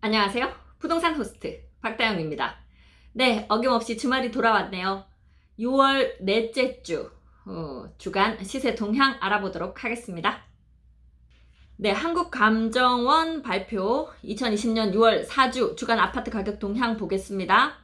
안녕하세요. 부동산 호스트 박다영입니다. 네, 어김없이 주말이 돌아왔네요. 6월 넷째 주 주간 시세 동향 알아보도록 하겠습니다. 네, 한국감정원 발표 2020년 6월 4주 주간 아파트 가격 동향 보겠습니다.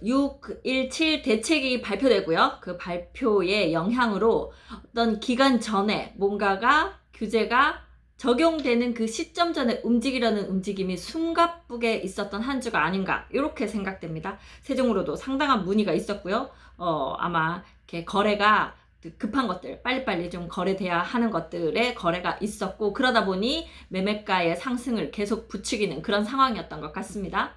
617 대책이 발표되고요. 그 발표의 영향으로 어떤 기간 전에 뭔가가 규제가 적용되는 그 시점 전에 움직이려는 움직임이 숨가쁘게 있었던 한 주가 아닌가 이렇게 생각됩니다. 세종으로도 상당한 문의가 있었고요. 아마 이렇게 거래가 급한 것들 빨리빨리 좀 거래돼야 하는 것들의 거래가 있었고 그러다 보니 매매가의 상승을 계속 부추기는 그런 상황이었던 것 같습니다.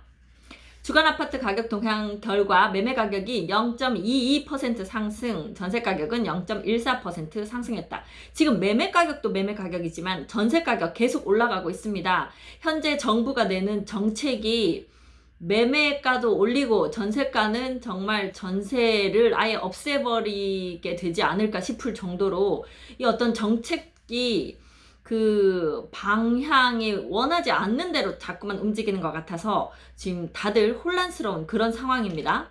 주간 아파트 가격 동향 결과 매매 가격이 0.22% 상승, 전세 가격은 0.14% 상승했다. 지금 매매 가격도 매매 가격이지만 전세 가격 계속 올라가고 있습니다. 현재 정부가 내는 정책이 매매가도 올리고 전세가는 정말 전세를 아예 없애버리게 되지 않을까 싶을 정도로 이 어떤 정책이 그 방향이 원하지 않는 대로 자꾸만 움직이는 것 같아서 지금 다들 혼란스러운 그런 상황입니다.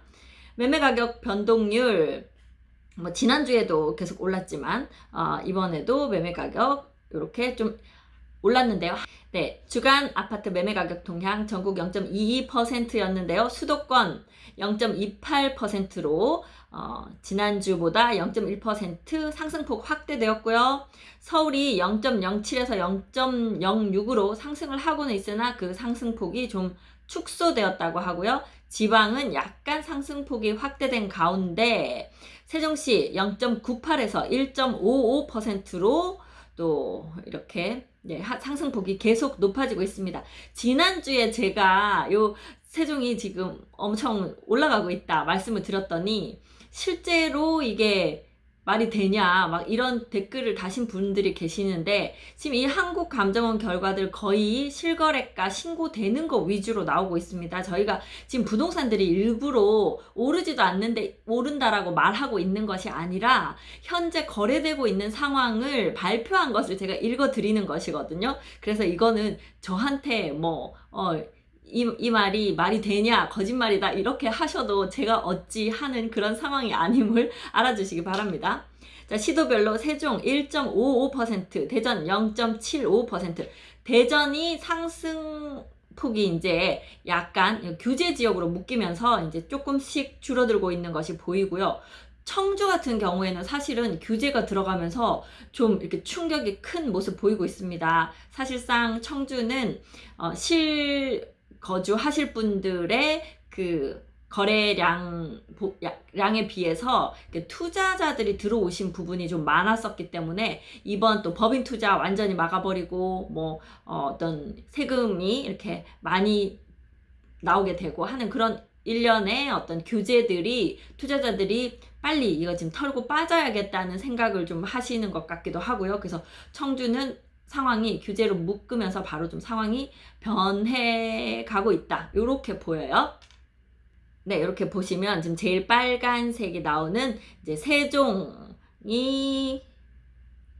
매매 가격 변동률 지난주에도 계속 올랐지만 이번에도 매매 가격 이렇게 좀 올랐는데요. 네, 주간 아파트 매매 가격 동향 전국 0.22%였는데요. 수도권 0.28%로 지난주보다 0.1% 상승폭 확대되었고요. 서울이 0.07에서 0.06으로 상승을 하고는 있으나 그 상승폭이 좀 축소되었다고 하고요. 지방은 약간 상승폭이 확대된 가운데 세종시 0.98에서 1.55%로 또 이렇게 상승폭이 계속 높아지고 있습니다. 지난주에 제가 요 세종이 지금 엄청 올라가고 있다 말씀을 드렸더니 실제로 이게 말이 되냐 막 이런 댓글을 다신 분들이 계시는데 지금 이 한국감정원 결과들 거의 실거래가 신고되는 거 위주로 나오고 있습니다. 저희가 지금 부동산들이 일부러 오르지도 않는데 오른다라고 말하고 있는 것이 아니라 현재 거래되고 있는 상황을 발표한 것을 제가 읽어드리는 것이거든요. 그래서 이거는 저한테 이 말이 말이 되냐 거짓말이다 이렇게 하셔도 제가 어찌 하는 그런 상황이 아님을 알아주시기 바랍니다. 자, 시도별로 세종 1.55%, 대전 0.75%, 대전이 상승폭이 이제 약간 규제 지역으로 묶이면서 이제 조금씩 줄어들고 있는 것이 보이고요. 청주 같은 경우에는 사실은 규제가 들어가면서 좀 이렇게 충격이 큰 모습 보이고 있습니다. 사실상 청주는 거주하실 분들의 그 거래량에 비해서 투자자들이 들어오신 부분이 좀 많았었기 때문에 이번 또 법인 투자 완전히 막아버리고 어떤 세금이 이렇게 많이 나오게 되고 하는 그런 일련의 어떤 규제들이 투자자들이 빨리 이거 지금 털고 빠져야겠다는 생각을 좀 하시는 것 같기도 하고요. 그래서 청주는 상황이 규제로 묶으면서 바로 좀 상황이 변해가고 있다. 이렇게 보여요. 네, 이렇게 보시면 지금 제일 빨간색이 나오는 이제 세종이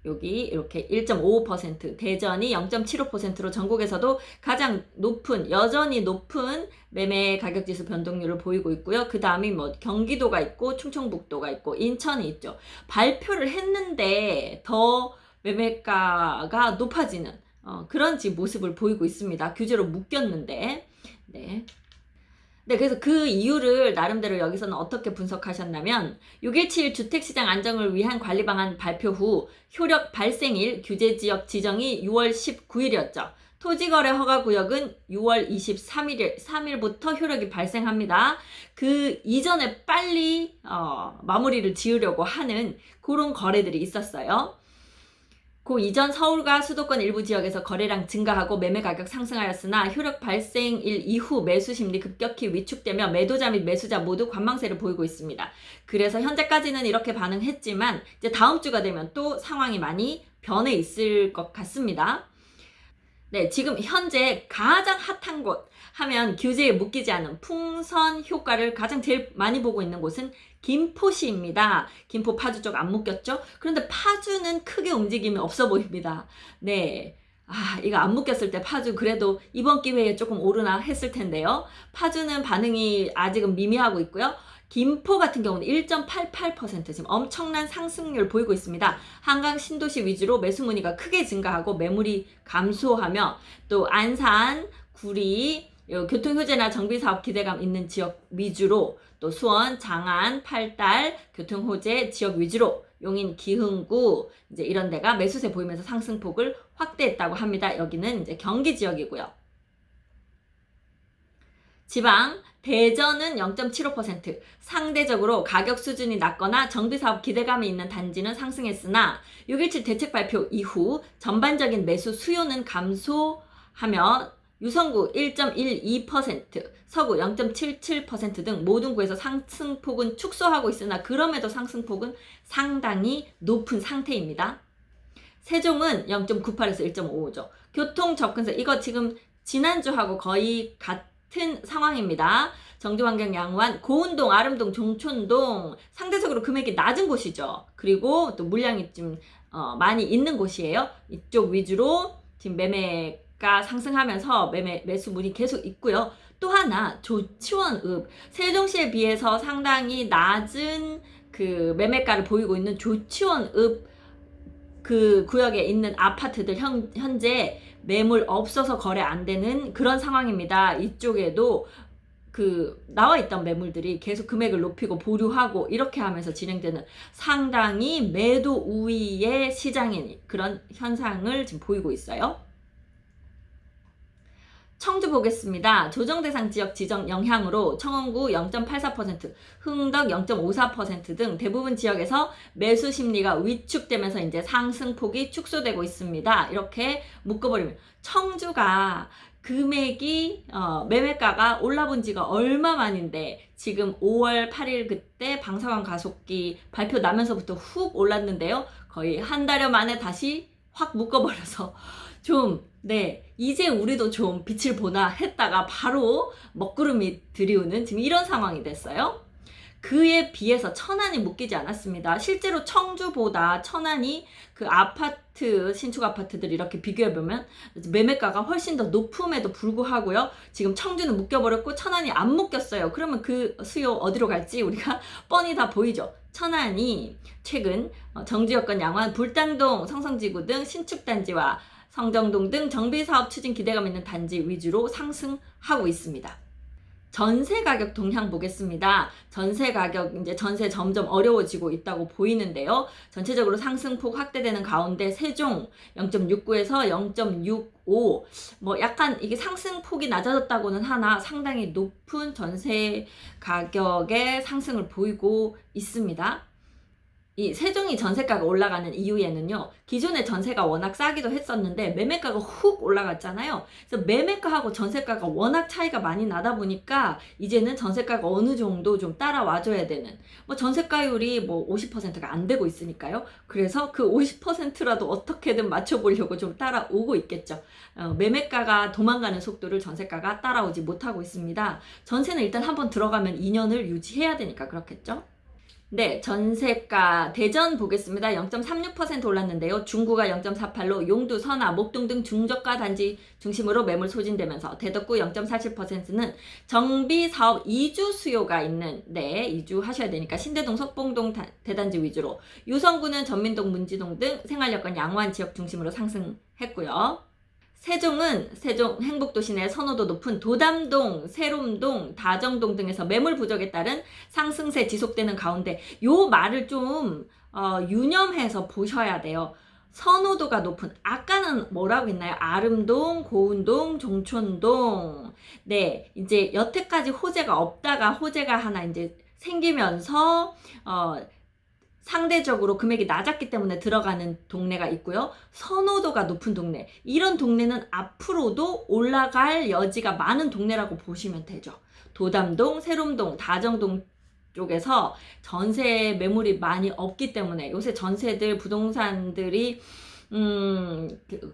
여기 이렇게 1.55%, 대전이 0.75%로 전국에서도 가장 높은, 여전히 높은 매매 가격 지수 변동률을 보이고 있고요. 그 다음이 경기도가 있고 충청북도가 있고 인천이 있죠. 발표를 했는데 더 매매가가 높아지는 그런 지금 모습을 보이고 있습니다. 규제로 묶였는데. 네. 네, 그래서 그 이유를 나름대로 여기서는 어떻게 분석하셨냐면 6.17 주택시장 안정을 위한 관리 방안 발표 후 효력 발생일 규제지역 지정이 6월 19일이었죠. 토지거래 허가구역은 6월 23일부터 효력이 발생합니다. 그 이전에 빨리 마무리를 지으려고 하는 그런 거래들이 있었어요. 그 이전 서울과 수도권 일부 지역에서 거래량 증가하고 매매 가격 상승하였으나 효력 발생일 이후 매수 심리 급격히 위축되며 매도자 및 매수자 모두 관망세를 보이고 있습니다. 그래서 현재까지는 이렇게 반응했지만 이제 다음 주가 되면 또 상황이 많이 변해 있을 것 같습니다. 네, 지금 현재 가장 핫한 곳 하면 규제에 묶이지 않은 풍선 효과를 가장 제일 많이 보고 있는 곳은 김포시입니다. 김포 파주 쪽 안 묶였죠? 그런데 파주는 크게 움직임이 없어 보입니다. 네. 이거 안 묶였을 때 파주 그래도 이번 기회에 조금 오르나 했을 텐데요. 파주는 반응이 아직은 미미하고 있고요. 김포 같은 경우는 1.88% 지금 엄청난 상승률 보이고 있습니다. 한강 신도시 위주로 매수 문의가 크게 증가하고 매물이 감소하며 또 안산, 구리, 교통효제나 정비사업 기대감 있는 지역 위주로 또 수원, 장안, 팔달, 교통호재 지역 위주로 용인, 기흥구 이제 이런 데가 매수세 보이면서 상승폭을 확대했다고 합니다. 여기는 이제 경기 지역이고요. 지방 대전은 0.75%, 상대적으로 가격 수준이 낮거나 정비사업 기대감이 있는 단지는 상승했으나 6.17 대책 발표 이후 전반적인 매수 수요는 감소하며 유성구 1.12%, 서구 0.77% 등 모든 구에서 상승폭은 축소하고 있으나 그럼에도 상승폭은 상당히 높은 상태입니다. 세종은 0.98에서 1.55죠. 교통 접근세 이거 지금 지난주하고 거의 같은 상황입니다. 정지환경 양호한 고운동, 아름동, 종촌동 상대적으로 금액이 낮은 곳이죠. 그리고 또 물량이 좀 많이 있는 곳이에요. 이쪽 위주로 지금 매매가 상승하면서 매수 문이 계속 있고요. 또 하나 조치원읍 세종시에 비해서 상당히 낮은 그 매매가를 보이고 있는 조치원읍 그 구역에 있는 아파트들 현재 매물 없어서 거래 안 되는 그런 상황입니다. 이쪽에도 그 나와 있던 매물들이 계속 금액을 높이고 보류하고 이렇게 하면서 진행되는 상당히 매도 우위의 시장인 그런 현상을 지금 보이고 있어요. 청주 보겠습니다. 조정대상 지역 지정 영향으로 청원구 0.84%, 흥덕 0.54% 등 대부분 지역에서 매수 심리가 위축되면서 이제 상승폭이 축소되고 있습니다. 이렇게 묶어버리면 청주가 금액이 매매가가 올라본 지가 얼마 만인데 지금 5월 8일 그때 방사광 가속기 발표 나면서부터 훅 올랐는데요. 거의 한 달여 만에 다시 확 묶어버려서 이제 우리도 좀 빛을 보나 했다가 바로 먹구름이 들이우는 지금 이런 상황이 됐어요. 그에 비해서 천안이 묶이지 않았습니다. 실제로 청주보다 천안이 그 아파트, 신축 아파트들 이렇게 비교해보면 매매가가 훨씬 더 높음에도 불구하고요. 지금 청주는 묶여버렸고 천안이 안 묶였어요. 그러면 그 수요 어디로 갈지 우리가 뻔히 다 보이죠. 천안이 최근 정지여건 양호한 불당동, 성성지구 등 신축단지와 성정동 등 정비사업 추진 기대감 있는 단지 위주로 상승하고 있습니다. 전세 가격 동향 보겠습니다. 전세 가격 이제 전세 점점 어려워지고 있다고 보이는데요. 전체적으로 상승폭 확대되는 가운데 세종 0.69에서 0.65 약간 이게 상승폭이 낮아졌다고는 하나 상당히 높은 전세 가격의 상승을 보이고 있습니다. 이 세종이 전세가가 올라가는 이유에는요. 기존의 전세가 워낙 싸기도 했었는데 매매가가 훅 올라갔잖아요. 그래서 매매가하고 전세가가 워낙 차이가 많이 나다 보니까 이제는 전세가가 어느 정도 좀 따라와줘야 되는 전세가율이 50%가 안 되고 있으니까요. 그래서 그 50%라도 어떻게든 맞춰보려고 좀 따라오고 있겠죠. 매매가가 도망가는 속도를 전세가가 따라오지 못하고 있습니다. 전세는 일단 한번 들어가면 2년을 유지해야 되니까 그렇겠죠. 네, 전세가 대전 보겠습니다. 0.36% 올랐는데요. 중구가 0.48로 용두, 선화, 목동 등 중저가 단지 중심으로 매물 소진되면서 대덕구 0.47%는 정비 사업 이주 수요가 있는 이주 하셔야 되니까 신대동, 석봉동 대단지 위주로 유성구는 전민동, 문지동 등 생활여건 양호한 지역 중심으로 상승했고요. 세종은 세종 행복도시 내 선호도 높은 도담동, 세롬동, 다정동 등에서 매물 부족에 따른 상승세 지속되는 가운데 요 말을 좀 유념해서 보셔야 돼요. 선호도가 높은 아까는 뭐라고 했나요? 아름동, 고운동, 종촌동. 네, 이제 여태까지 호재가 없다가 호재가 하나 이제 생기면서 상대적으로 금액이 낮았기 때문에 들어가는 동네가 있고요. 선호도가 높은 동네. 이런 동네는 앞으로도 올라갈 여지가 많은 동네라고 보시면 되죠. 도담동, 세롬동, 다정동 쪽에서 전세 매물이 많이 없기 때문에 요새 전세들, 부동산들이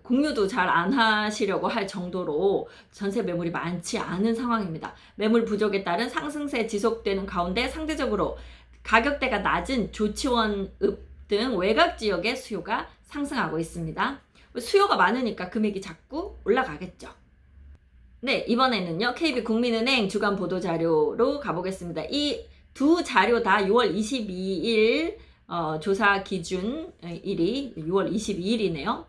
공유도 잘 안 하시려고 할 정도로 전세 매물이 많지 않은 상황입니다. 매물 부족에 따른 상승세 지속되는 가운데 상대적으로 가격대가 낮은 조치원읍 등 외곽 지역의 수요가 상승하고 있습니다. 수요가 많으니까 금액이 자꾸 올라가겠죠. 네, 이번에는요, KB국민은행 주간 보도자료로 가보겠습니다. 이 두 자료 다 6월 22일 조사 기준 일이 6월 22일이네요.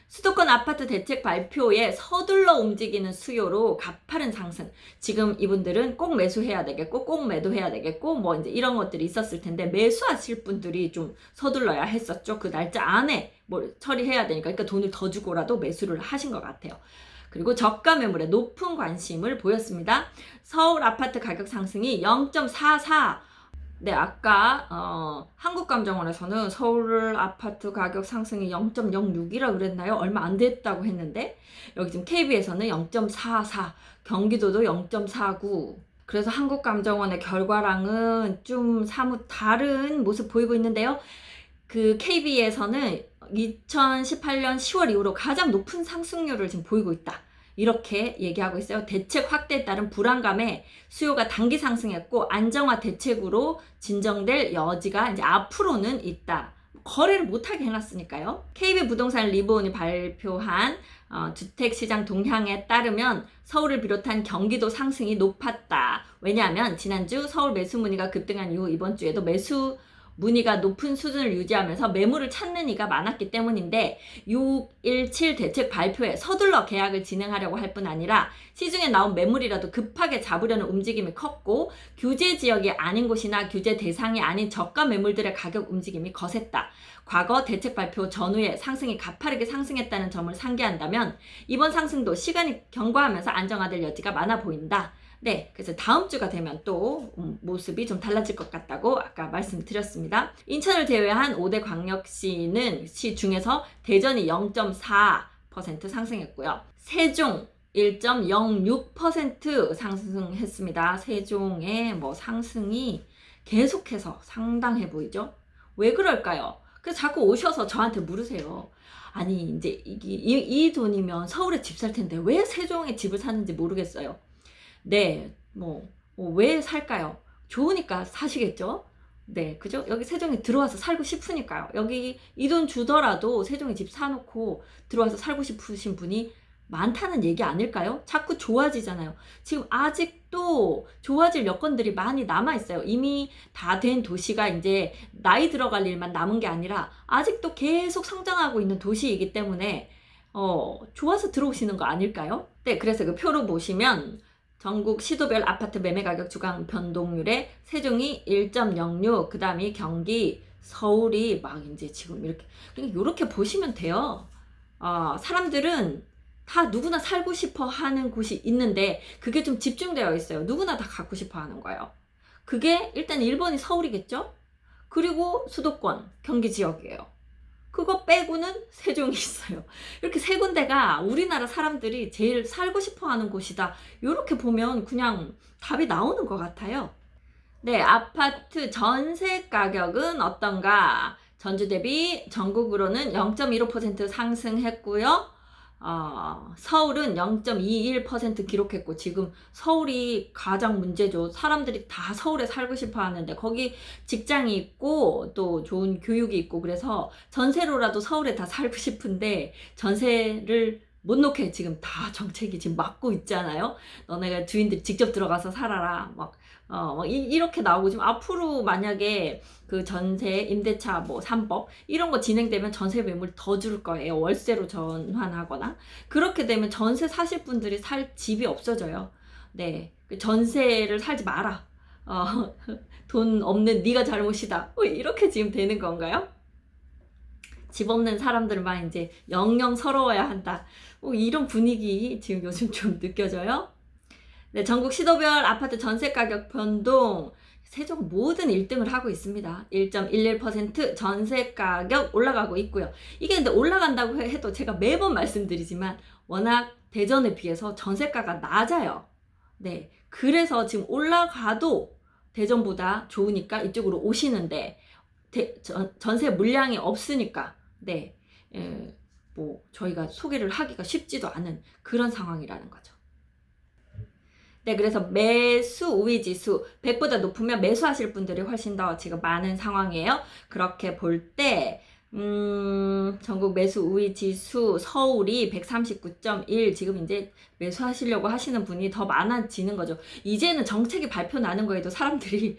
수도권 아파트 대책 발표에 서둘러 움직이는 수요로 가파른 상승. 지금 이분들은 꼭 매수해야 되겠고, 꼭 매도해야 되겠고, 뭐 이제 이런 것들이 있었을 텐데, 매수하실 분들이 좀 서둘러야 했었죠. 그 날짜 안에 뭘 처리해야 되니까. 그러니까 돈을 더 주고라도 매수를 하신 것 같아요. 그리고 저가 매물에 높은 관심을 보였습니다. 서울 아파트 가격 상승이 0.44. 네, 아까 한국감정원에서는 서울 아파트 가격 상승이 0.06이라 그랬나요? 얼마 안 됐다고 했는데 여기 지금 KB에서는 0.44, 경기도도 0.49. 그래서 한국감정원의 결과랑은 좀 사뭇 다른 모습 보이고 있는데요. 그 KB에서는 2018년 10월 이후로 가장 높은 상승률을 지금 보이고 있다. 이렇게 얘기하고 있어요. 대책 확대에 따른 불안감에 수요가 단기 상승했고 안정화 대책으로 진정될 여지가 이제 앞으로는 있다. 거래를 못하게 해놨으니까요. KB부동산 리본이 발표한 주택시장 동향에 따르면 서울을 비롯한 경기도 상승이 높았다. 왜냐하면 지난주 서울 매수 문의가 급등한 이후 이번 주에도 매수 문의가 높은 수준을 유지하면서 매물을 찾는 이가 많았기 때문인데 6.17 대책 발표에 서둘러 계약을 진행하려고 할 뿐 아니라 시중에 나온 매물이라도 급하게 잡으려는 움직임이 컸고 규제 지역이 아닌 곳이나 규제 대상이 아닌 저가 매물들의 가격 움직임이 거셌다. 과거 대책 발표 전후에 상승이 가파르게 상승했다는 점을 상기한다면 이번 상승도 시간이 경과하면서 안정화될 여지가 많아 보인다. 네, 그래서 다음 주가 되면 또 모습이 좀 달라질 것 같다고 아까 말씀드렸습니다. 인천을 제외한 5대 광역시 중에서 대전이 0.4% 상승했고요. 세종 1.06% 상승했습니다. 세종의 뭐 상승이 계속해서 상당해 보이죠? 왜 그럴까요? 그래서 자꾸 오셔서 저한테 물으세요. 아니 이제 이 돈이면 서울에 집 살 텐데 왜 세종에 집을 사는지 모르겠어요. 네, 왜 살까요? 좋으니까 사시겠죠? 네, 그죠? 여기 세종에 들어와서 살고 싶으니까요. 여기 이 돈 주더라도 세종에 집 사놓고 들어와서 살고 싶으신 분이 많다는 얘기 아닐까요? 자꾸 좋아지잖아요. 지금 아직도 좋아질 여건들이 많이 남아있어요. 이미 다 된 도시가 이제 나이 들어갈 일만 남은 게 아니라 아직도 계속 성장하고 있는 도시이기 때문에 좋아서 들어오시는 거 아닐까요? 네, 그래서 그 표로 보시면 전국 시도별 아파트 매매 가격 주간 변동률에 세종이 1.06, 그 다음이 경기, 서울이 막 이제 지금 이렇게 보시면 돼요. 사람들은 다 누구나 살고 싶어 하는 곳이 있는데 그게 좀 집중되어 있어요. 누구나 다 갖고 싶어 하는 거예요. 그게 일단 1번이 서울이겠죠? 그리고 수도권, 경기 지역이에요. 그거 빼고는 세종이 있어요. 이렇게 세 군데가 우리나라 사람들이 제일 살고 싶어 하는 곳이다. 이렇게 보면 그냥 답이 나오는 것 같아요. 네, 아파트 전세 가격은 어떤가? 전주 대비 전국으로는 0.15% 상승했고요. 서울은 0.21% 기록했고 지금 서울이 가장 문제죠. 사람들이 다 서울에 살고 싶어 하는데 거기 직장이 있고 또 좋은 교육이 있고 그래서 전세로라도 서울에 다 살고 싶은데 전세를 못 놓게 지금 다 정책이 지금 막고 있잖아요. 너네가 주인들이 직접 들어가서 살아라. 이렇게 나오고 지금 앞으로 만약에 그 전세, 임대차, 3법 이런 거 진행되면 전세 매물 더 줄 거예요. 월세로 전환하거나. 그렇게 되면 전세 사실 분들이 살 집이 없어져요. 네. 전세를 살지 마라. 돈 없는 네가 잘못이다. 이렇게 지금 되는 건가요? 집 없는 사람들만 이제 영영 서러워야 한다. 이런 분위기 지금 요즘 좀 느껴져요. 네, 전국 시도별 아파트 전세 가격 변동 세종 모든 1등을 하고 있습니다. 1.11% 전세 가격 올라가고 있고요. 이게 근데 올라간다고 해도 제가 매번 말씀드리지만 워낙 대전에 비해서 전세가가 낮아요. 네, 그래서 지금 올라가도 대전보다 좋으니까 이쪽으로 오시는데 전세 물량이 없으니까 네, 저희가 소개를 하기가 쉽지도 않은 그런 상황이라는 거죠. 네, 그래서 매수 우위 지수 100보다 높으면 매수하실 분들이 훨씬 더 지금 많은 상황이에요. 그렇게 볼 때 전국 매수 우위 지수 서울이 139.1 지금 이제 매수하시려고 하시는 분이 더 많아지는 거죠. 이제는 정책이 발표 나는 거에도 사람들이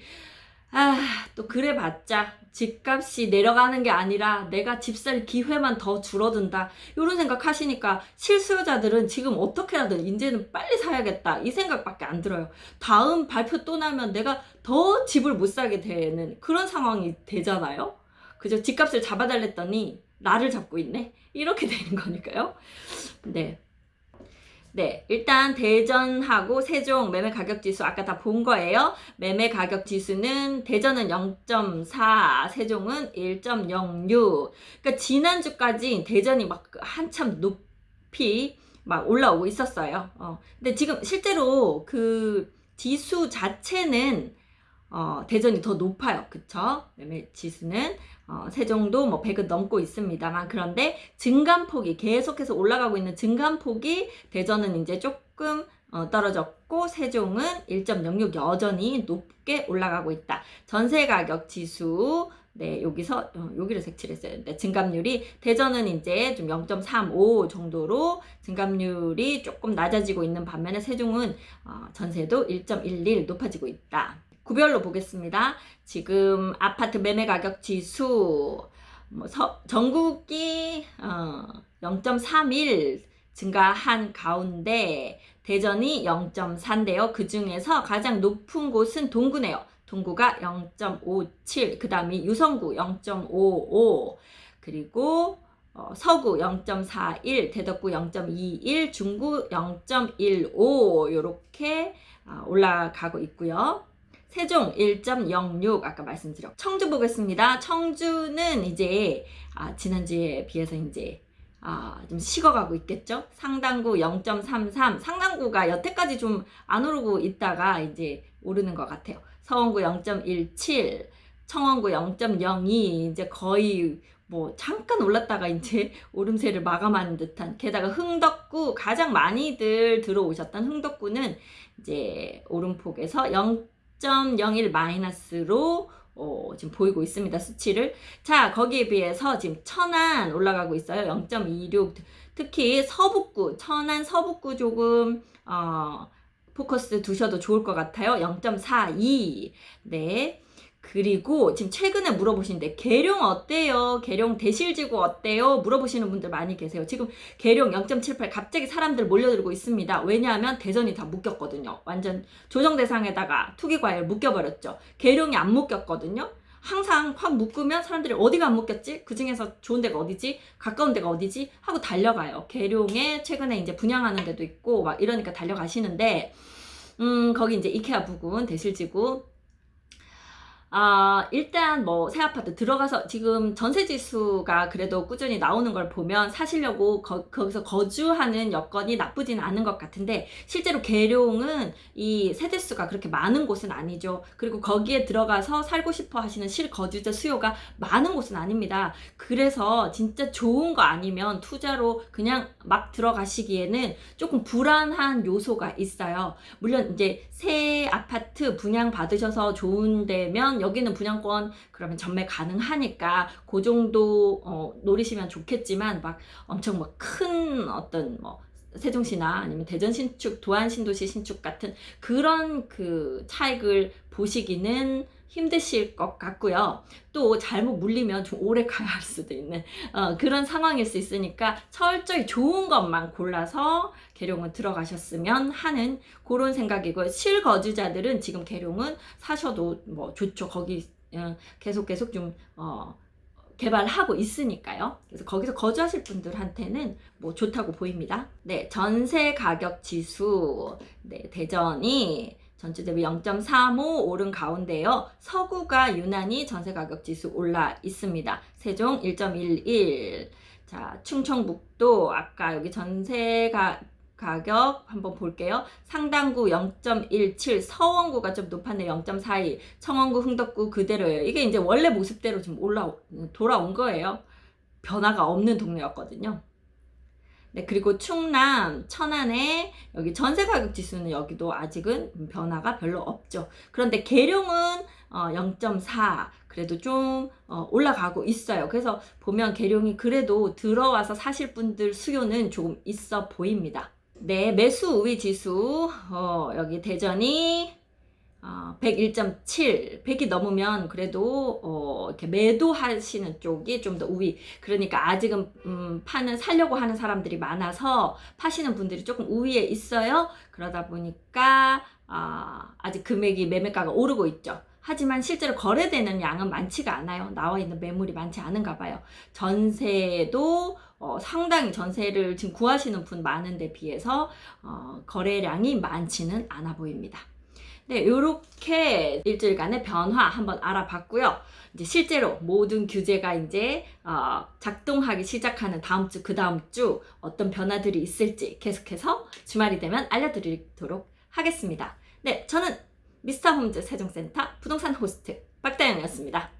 또 그래봤자 집값이 내려가는 게 아니라 내가 집 살 기회만 더 줄어든다 이런 생각 하시니까 실수요자들은 지금 어떻게라든 이제는 빨리 사야겠다 이 생각밖에 안 들어요. 다음 발표 또 나면 내가 더 집을 못 사게 되는 그런 상황이 되잖아요. 그죠? 집값을 잡아달랬더니 나를 잡고 있네? 이렇게 되는 거니까요. 네, 일단 대전하고 세종 매매 가격 지수 아까 다 본 거예요. 매매 가격 지수는 대전은 0.4, 세종은 1.06. 그러니까 지난주까지 대전이 막 한참 높이 막 올라오고 있었어요. 근데 지금 실제로 그 지수 자체는 대전이 더 높아요. 그쵸? 매매 지수는 세종도 뭐 100은 넘고 있습니다만 그런데 증감폭이 계속해서 올라가고 있는 증감폭이 대전은 이제 조금 떨어졌고 세종은 1.06 여전히 높게 올라가고 있다. 전세 가격 지수 네, 여기서 여기를 색칠했어요. 네, 증감률이 대전은 이제 좀 0.35 정도로 증감률이 조금 낮아지고 있는 반면에 세종은 전세도 1.11 높아지고 있다. 구별로 보겠습니다. 지금 아파트 매매 가격 지수 전국이 0.31 증가한 가운데 대전이 0.4인데요. 그 중에서 가장 높은 곳은 동구네요. 동구가 0.57, 그 다음이 유성구 0.55, 그리고 서구 0.41, 대덕구 0.21, 중구 0.15 이렇게 올라가고 있고요. 세종 1.06 아까 말씀드렸고 청주 보겠습니다. 청주는 이제 지난주에 비해서 이제 좀 식어가고 있겠죠. 상당구 0.33 상당구가 여태까지 좀 안 오르고 있다가 이제 오르는 것 같아요. 서원구 0.17 청원구 0.02 이제 거의 뭐 잠깐 올랐다가 이제 오름세를 마감하는 듯한 게다가 흥덕구 가장 많이들 들어오셨던 흥덕구는 이제 오름폭에서 0.01 마이너스로 지금 보이고 있습니다. 수치를. 자, 거기에 비해서 지금 천안 올라가고 있어요. 0.26. 특히 서북구, 천안 서북구 조금 포커스 두셔도 좋을 것 같아요. 0.42. 네. 그리고 지금 최근에 물어보시는데 계룡 어때요? 계룡 대실지구 어때요? 물어보시는 분들 많이 계세요. 지금 계룡 0.78 갑자기 사람들 몰려들고 있습니다. 왜냐하면 대전이 다 묶였거든요. 완전 조정 대상에다가 투기과열 묶여버렸죠. 계룡이 안 묶였거든요. 항상 확 묶으면 사람들이 어디가 안 묶였지? 그 중에서 좋은 데가 어디지? 가까운 데가 어디지? 하고 달려가요. 계룡에 최근에 이제 분양하는 데도 있고 막 이러니까 달려가시는데 거기 이제 이케아 부근 대실지구 일단 뭐 새 아파트 들어가서 지금 전세 지수가 그래도 꾸준히 나오는 걸 보면 사시려고 거기서 거주하는 여건이 나쁘지는 않은 것 같은데 실제로 계룡은 이 세대수가 그렇게 많은 곳은 아니죠. 그리고 거기에 들어가서 살고 싶어 하시는 실거주자 수요가 많은 곳은 아닙니다. 그래서 진짜 좋은 거 아니면 투자로 그냥 막 들어가시기에는 조금 불안한 요소가 있어요. 물론 이제 새 아파트 분양 받으셔서 좋은 데면 여기는 분양권 그러면 전매 가능하니까 그 정도 노리시면 좋겠지만 막 엄청 막 큰 어떤 뭐 세종시나 아니면 대전 신축, 도안 신도시 신축 같은 그런 그 차익을 보시기는 힘드실 것 같고요. 또 잘못 물리면 좀 오래 가야 할 수도 있는 그런 상황일 수 있으니까 철저히 좋은 것만 골라서 계룡은 들어가셨으면 하는 그런 생각이고요. 실거주자들은 지금 계룡은 사셔도 뭐 좋죠. 거기 계속 좀 개발하고 있으니까요. 그래서 거기서 거주하실 분들한테는 뭐 좋다고 보입니다. 네, 전세 가격 지수 네, 대전이 전주 대비 0.35 오른 가운데요. 서구가 유난히 전세가격 지수 올라 있습니다. 세종 1.11. 자, 충청북도 아까 여기 가격 한번 볼게요. 상당구 0.17, 서원구가 좀 높았네 0.42, 청원구, 흥덕구 그대로예요. 이게 이제 원래 모습대로 지금 돌아온 거예요. 변화가 없는 동네였거든요. 네, 그리고 충남, 천안에 여기 전세가격 지수는 여기도 아직은 변화가 별로 없죠. 그런데 계룡은 0.4, 그래도 좀 올라가고 있어요. 그래서 보면 계룡이 그래도 들어와서 사실 분들 수요는 조금 있어 보입니다. 네, 매수 우위 지수 여기 대전이 101.7, 100이 넘으면 그래도 이렇게 매도하시는 쪽이 좀 더 우위. 그러니까 아직은 사려고 하는 사람들이 많아서 파시는 분들이 조금 우위에 있어요. 그러다 보니까 아직 금액이 매매가가 오르고 있죠. 하지만 실제로 거래되는 양은 많지가 않아요. 나와 있는 매물이 많지 않은가 봐요. 전세도 상당히 전세를 지금 구하시는 분 많은데 비해서 거래량이 많지는 않아 보입니다. 네, 요렇게 일주일간의 변화 한번 알아봤고요. 이제 실제로 모든 규제가 이제 작동하기 시작하는 다음 주, 그 다음 주 어떤 변화들이 있을지 계속해서 주말이 되면 알려드리도록 하겠습니다. 네, 저는 미스터홈즈 세종센터 부동산 호스트 박다영이었습니다.